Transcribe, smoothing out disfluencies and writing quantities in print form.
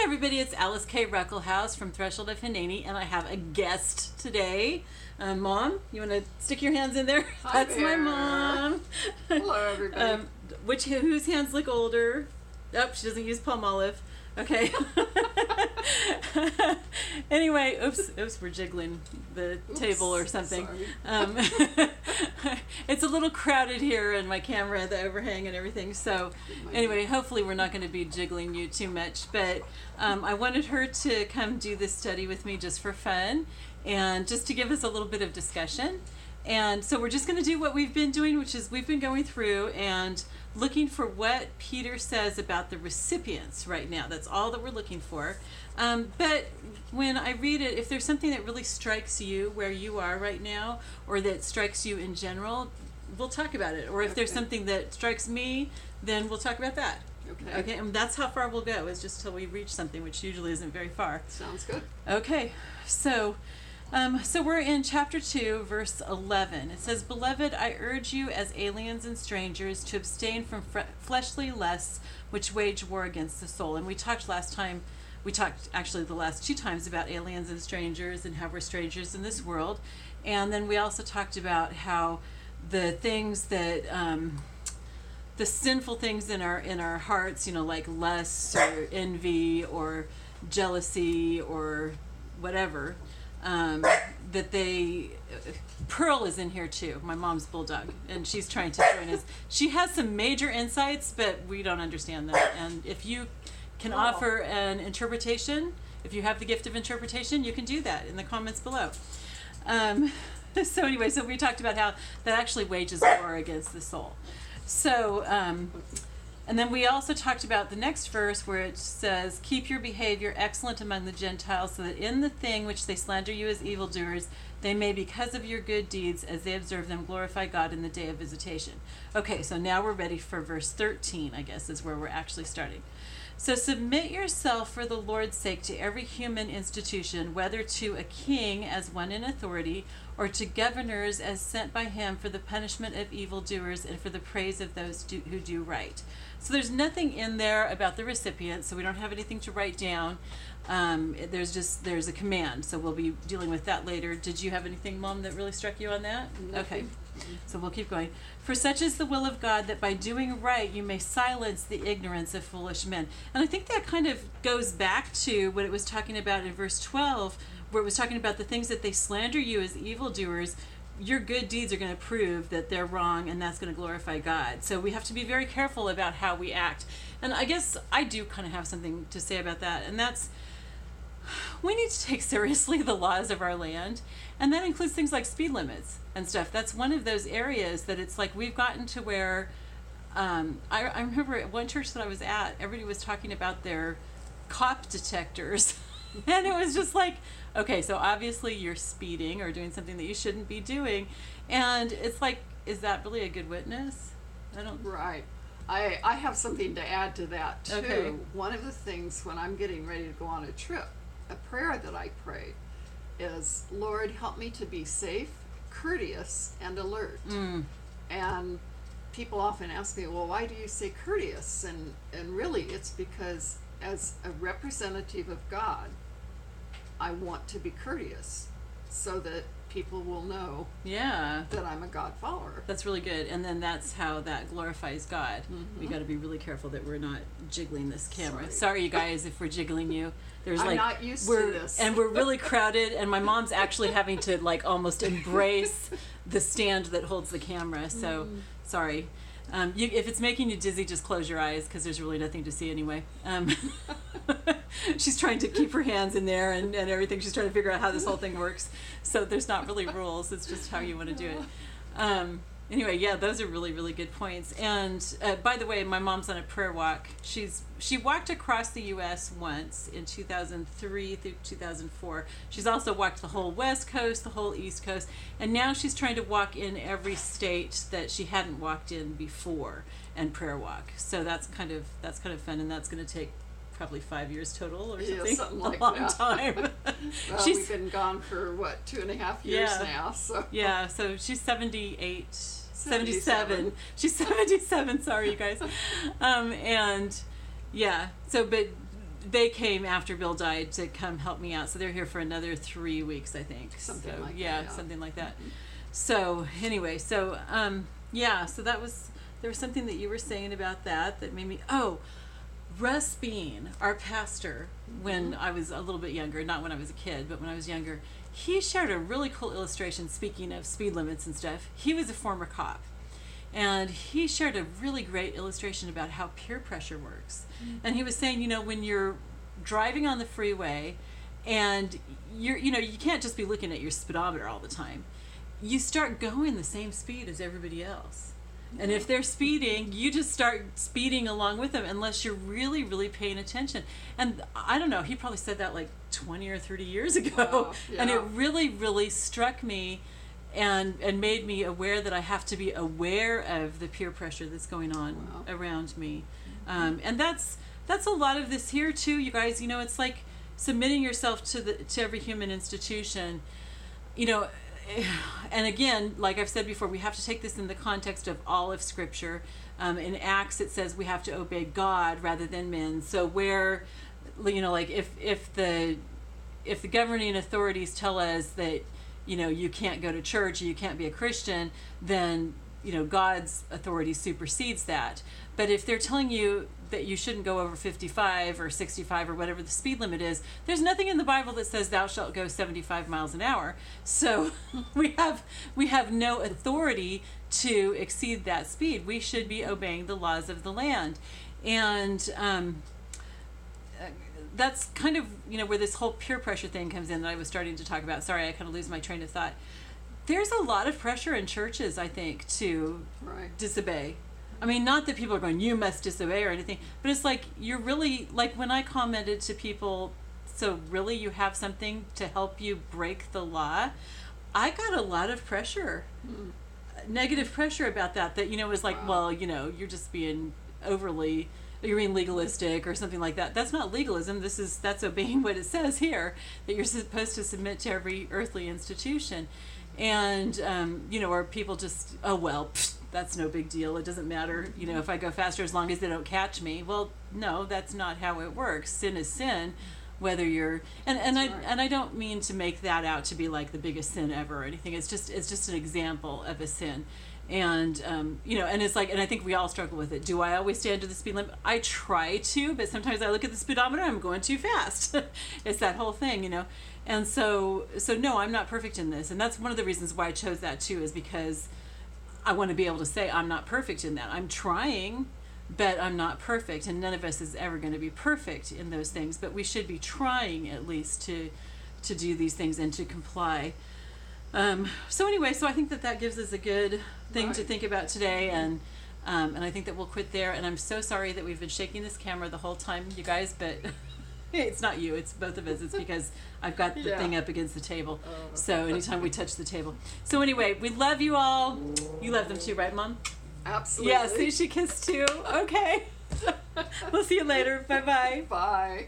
everybody, it's Alyce-Kay Ruckelshaus from Threshold of Hineni, and I have a guest today. Mom, you want to stick your hands in there? Hi That's there. my mom. Hello, everybody. Whose hands look older? Oh, she doesn't use palm olive. Okay. Anyway, oops, we're jiggling the table or something. It's a little crowded here, and my camera, the overhang and everything. So anyway, hopefully we're not going to be jiggling you too much. But I wanted her to come do this study with me just for fun and just to give us a little bit of discussion. And so we're just going to do what we've been doing, which is we've been going through and looking for what Peter says about the recipients right now. That's all that we're looking for. But when I read it, if there's something that really strikes you where you are right now, or that strikes you in general, we'll talk about it. Or if there's something that strikes me, then we'll talk about that. Okay, and that's how far we'll go, is just till we reach something, which usually isn't very far. Sounds good. Okay, so we're in chapter 2, verse 11. It says, "Beloved, I urge you as aliens and strangers to abstain from fleshly lusts which wage war against the soul." And we talked actually the last 2 times about aliens and strangers and how we're strangers in this world. And then we also talked about how the things that, the sinful things in our hearts, like lust or envy or jealousy or whatever, that Pearl is in here too, my mom's bulldog, and she's trying to join us. She has some major insights, but we don't understand them. And if you can offer an interpretation, if you have the gift of interpretation, you can do that in the comments below. So anyway, so we talked about how that actually wages war against the soul. So, and then we also talked about the next verse where it says, "Keep your behavior excellent among the Gentiles, so that in the thing which they slander you as evildoers, they may, because of your good deeds, as they observe them, glorify God in the day of visitation." Okay, so now we're ready for verse 13, I guess, is where we're actually starting. "So submit yourself for the Lord's sake to every human institution, whether to a king as one in authority, or to governors as sent by him for the punishment of evildoers and for the praise of those who do right." So there's nothing in there about the recipient, so we don't have anything to write down. There's a command, so we'll be dealing with that later. Did you have anything, Mom, that really struck you on that? Nothing. Okay, so we'll keep going. "For such is the will of God, that by doing right you may silence the ignorance of foolish men." And I think that kind of goes back to what it was talking about in verse 12, where it was talking about the things that they slander you as evildoers. Your good deeds are going to prove that they're wrong, and that's going to glorify God. So we have to be very careful about how we act. And I guess I do kind of have something to say about that, and that's, we need to take seriously the laws of our land, and that includes things like speed limits and stuff. That's one of those areas that it's like we've gotten to where, I remember at one church that I was at, everybody was talking about their cop detectors, and it was just like, okay, so obviously you're speeding or doing something that you shouldn't be doing, and it's like, is that really a good witness? Right. I have something to add to that too. Okay. One of the things when I'm getting ready to go on a trip, a prayer that I pray is, "Lord, help me to be safe, courteous, and alert." And people often ask me, "Well, why do you say courteous?" And really it's because as a representative of God, I want to be courteous so that people will know that I'm a God follower. That's really good. And then that's how that glorifies God. We got to be really careful that we're not jiggling this camera. Sorry you guys if we're jiggling you. I'm not used to this. And we're really crowded, and my mom's actually having to like almost embrace the stand that holds the camera. So sorry. If it's making you dizzy, just close your eyes, because there's really nothing to see anyway. She's trying to keep her hands in there and everything. She's trying to figure out how this whole thing works. So there's not really rules. It's just how you want to do it. Anyway, yeah, those are really, really good points. And by the way, my mom's on a prayer walk. She walked across the U.S. once in 2003 through 2004. She's also walked the whole West Coast, the whole East Coast, and now she's trying to walk in every state that she hadn't walked in before and prayer walk. So that's kind of fun, and that's going to take probably 5 years total or something. Yeah, something like a long that. time. Well, we've been gone for 2.5 years now. So yeah, so she's 77. She's 77. Sorry, you guys. And yeah. So, but they came after Bill died to come help me out. So they're here for another 3 weeks, I think. Something so, like that, yeah, yeah. something like that. So anyway, so so there was something that you were saying about that made me, Russ Bean, our pastor, when I was a little bit younger, not when I was a kid, but when I was younger, he shared a really cool illustration, speaking of speed limits and stuff. He was a former cop. And he shared a really great illustration about how peer pressure works. And he was saying, when you're driving on the freeway and you can't just be looking at your speedometer all the time. You start going the same speed as everybody else. And if they're speeding, you just start speeding along with them unless you're really, really paying attention. And I don't know, he probably said that like 20 or 30 years ago. Wow, yeah. And it really, really struck me and made me aware that I have to be aware of the peer pressure that's going on around me. And that's a lot of this here too, you guys. It's like submitting yourself to every human institution. And again, like I've said before, we have to take this in the context of all of Scripture. In Acts, it says we have to obey God rather than men. So where, like if the governing authorities tell us that, you can't go to church, or you can't be a Christian, then, God's authority supersedes that. But if they're telling you that you shouldn't go over 55 or 65 or whatever the speed limit is, there's nothing in the Bible that says thou shalt go 75 miles an hour. So we have no authority to exceed that speed. We should be obeying the laws of the land. And that's kind of, where this whole peer pressure thing comes in that I was starting to talk about. Sorry, I kind of lose my train of thought. There's a lot of pressure in churches, I think, to disobey. I mean, not that people are going, you must disobey or anything, but it's like, you're really, like when I commented to people, so really you have something to help you break the law, I got a lot of pressure, negative pressure about that it was like, well, you're just being you're being legalistic or something like that. That's not legalism. That's obeying what it says here, that you're supposed to submit to every earthly institution. And, or people just, that's no big deal. It doesn't matter, if I go faster as long as they don't catch me. Well, no, that's not how it works. Sin is sin, whether you're, and I don't mean to make that out to be like the biggest sin ever or anything. It's just an example of a sin. And, and it's like, and I think we all struggle with it. Do I always stay under the speed limit? I try to, but sometimes I look at the speedometer, I'm going too fast. It's that whole thing, And so no, I'm not perfect in this. And that's one of the reasons why I chose that too, is because I want to be able to say I'm not perfect in that. I'm trying, but I'm not perfect. And none of us is ever going to be perfect in those things, but we should be trying at least to do these things and to comply. So anyway, so I think that gives us a good thing to think about today, and I think that we'll quit there. And I'm so sorry that we've been shaking this camera the whole time, you guys, but it's not you, it's both of us. It's because I've got the thing up against the table. So anytime we touch the table. So anyway, we love you all. You love them too, right, Mom? Absolutely. Yeah, see, she kissed too. Okay. We'll see you later. Bye-bye. Bye.